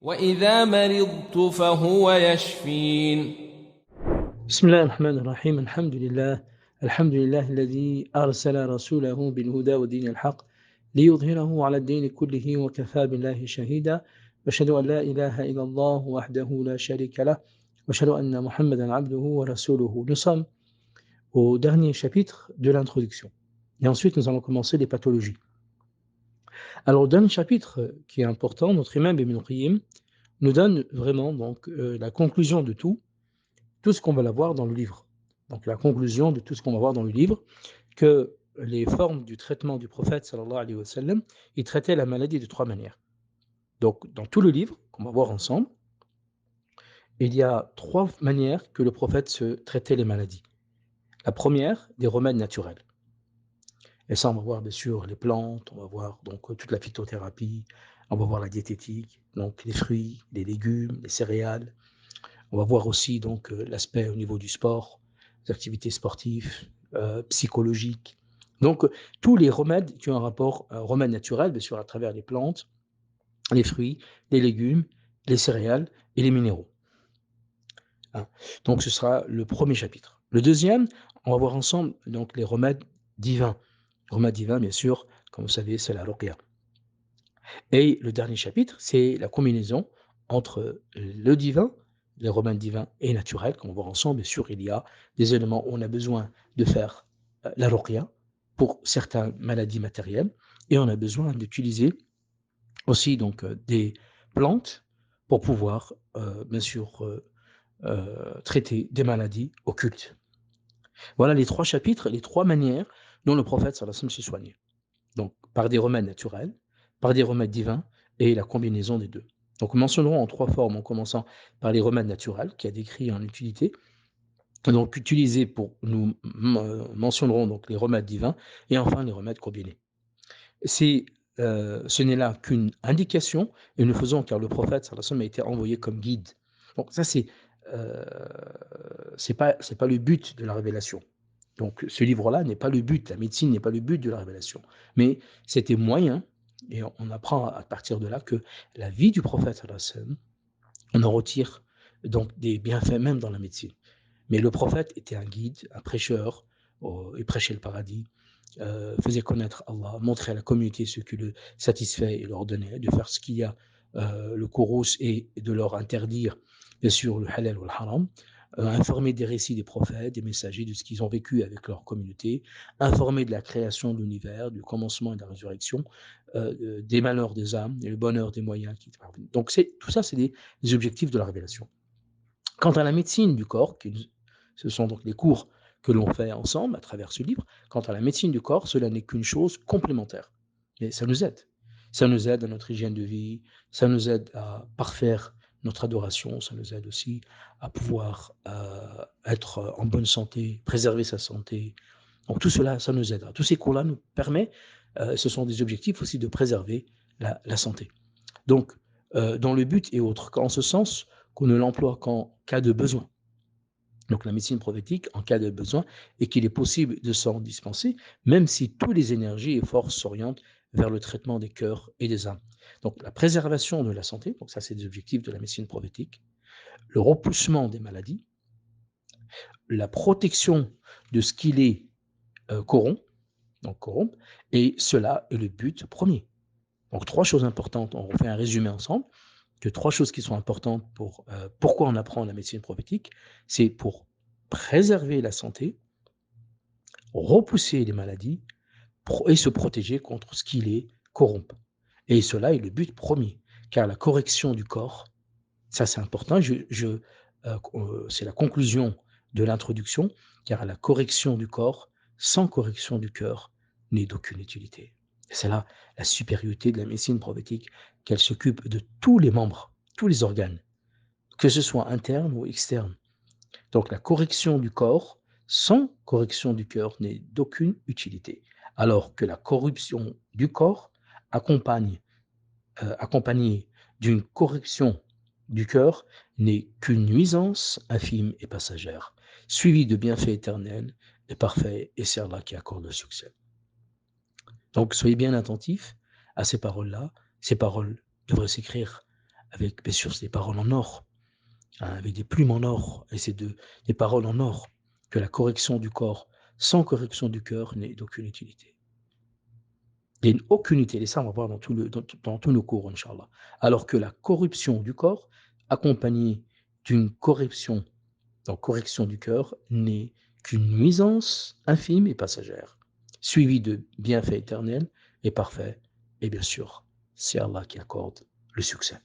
وإذا مرضت فهو يشفين. بسم الله الرحمن الرحيم الحمد لله الذي أرسل رسوله بالهدى ودين الحق ليظهره على الدين كله وكفى بالله شهيدا وأشهد أن لا إله إلا الله وحده لا شريك له وأشهد أن محمدا عبده ورسوله. Nous sommes au dernier chapitre de l'introduction et ensuite nous allons commencer les pathologies. Alors, le dernier chapitre qui est important, notre imam Ibn Qayyim nous donne vraiment la conclusion de tout ce qu'on va voir dans le livre. Donc la conclusion de tout ce qu'on va voir dans le livre, que les formes du traitement du prophète sallallahu alayhi wa sallam, il traitait la maladie de trois manières. Donc dans tout le livre qu'on va voir ensemble, il y a trois manières que le prophète se traitait les maladies. La première, des remèdes naturels. Et ça, on va voir bien sûr les plantes, on va voir donc toute la phytothérapie, on va voir la diététique, donc les fruits, les légumes, les céréales. On va voir aussi donc l'aspect au niveau du sport, des activités sportives, psychologiques. Donc tous les remèdes qui ont un rapport, remèdes naturels, bien sûr à travers les plantes, les fruits, les légumes, les céréales et les minéraux. Hein. Donc ce sera le premier chapitre. Le deuxième, on va voir ensemble donc les remèdes divins. Les remèdes divins, bien sûr, comme vous savez, c'est la ruqya. Et le dernier chapitre, c'est la combinaison entre le divin, les remèdes divins et naturels, qu'on va voir ensemble. Bien sûr, il y a des éléments où on a besoin de faire la ruqya pour certaines maladies matérielles, et on a besoin d'utiliser aussi donc des plantes pour pouvoir, bien sûr, traiter des maladies occultes. Voilà les trois chapitres, les trois manières dont le prophète sallallahu alayhi wa sallam s'est soigné. Donc, par des remèdes naturels, par des remèdes divins et la combinaison des deux. Donc, nous mentionnerons en trois formes, en commençant par les remèdes naturels, qui a décrit en utilité. Donc, utilisés pour, nous mentionnerons donc les remèdes divins et enfin les remèdes combinés. Ce n'est là qu'une indication et nous faisons car le prophète sallallahu alayhi wa sallam a été envoyé comme guide. Donc, ça, euh, c'est pas le but de la révélation. Donc ce livre-là n'est pas le but, la médecine n'est pas le but de la révélation, mais c'était moyen, et on apprend à partir de là que la vie du prophète sallallahu alayhi wa sallam, on en retire donc des bienfaits même dans la médecine. Mais le prophète était un guide, un prêcheur, il prêchait le paradis, faisait connaître Allah, montrait à la communauté ce qui le satisfait et leur donnait, de faire ce qu'il y a le courrouce et de leur interdire, bien sûr, le halal ou le haram, informer des récits des prophètes, des messagers, de ce qu'ils ont vécu avec leur communauté, informer de la création de l'univers, du commencement et de la résurrection, des malheurs des âmes et le bonheur des moyens qui parviennent. Donc tout ça, c'est des objectifs de la révélation. Quant à la médecine du corps, ce sont donc les cours que l'on fait ensemble à travers ce livre, quant à la médecine du corps, cela n'est qu'une chose complémentaire. Et ça nous aide. Ça nous aide à notre hygiène de vie, ça nous aide à parfaire notre adoration, ça nous aide aussi à pouvoir être en bonne santé, préserver sa santé. Donc tout cela, ça nous aidera. Tous ces cours-là nous permettent, ce sont des objectifs aussi de préserver la santé. Donc, dans le but et autres, en ce sens qu'on ne l'emploie qu'en cas de besoin. Donc la médecine prophétique en cas de besoin et qu'il est possible de s'en dispenser, même si toutes les énergies et forces s'orientent vers le traitement des cœurs et des âmes. Donc la préservation de la santé, donc ça c'est des objectifs de la médecine prophétique, le repoussement des maladies, la protection de ce qui les corrompt, et cela est le but premier. Donc trois choses importantes, on fait un résumé ensemble, que trois choses qui sont importantes pour pourquoi on apprend la médecine prophétique, c'est pour préserver la santé, repousser les maladies et se protéger contre ce qui les corrompt. Et cela est le but premier, car la correction du corps, ça c'est important, c'est la conclusion de l'introduction, car la correction du corps, sans correction du cœur, n'est d'aucune utilité. Et c'est là la supériorité de la médecine prophétique, qu'elle s'occupe de tous les membres, tous les organes, que ce soit interne ou externe. Donc la correction du corps, sans correction du cœur, n'est d'aucune utilité. Alors que la corruption du corps, accompagnée d'une correction du cœur, n'est qu'une nuisance infime et passagère, suivie de bienfaits éternels et parfaits, et c'est Allah qui accorde le succès. Donc soyez bien attentifs à ces paroles-là. Ces paroles devraient s'écrire avec, bien sûr, c'est des paroles en or, hein, avec des plumes en or, et c'est des paroles en or, que la correction du corps sans correction du cœur n'est d'aucune utilité. Il n'y a aucune utilité, et ça, on va voir dans tous nos cours, Inch'Allah. Alors que la corruption du corps, accompagnée d'une corruption, donc correction du cœur, n'est qu'une nuisance infime et passagère, suivie de bienfaits éternels et parfaits. Et bien sûr, c'est Allah qui accorde le succès.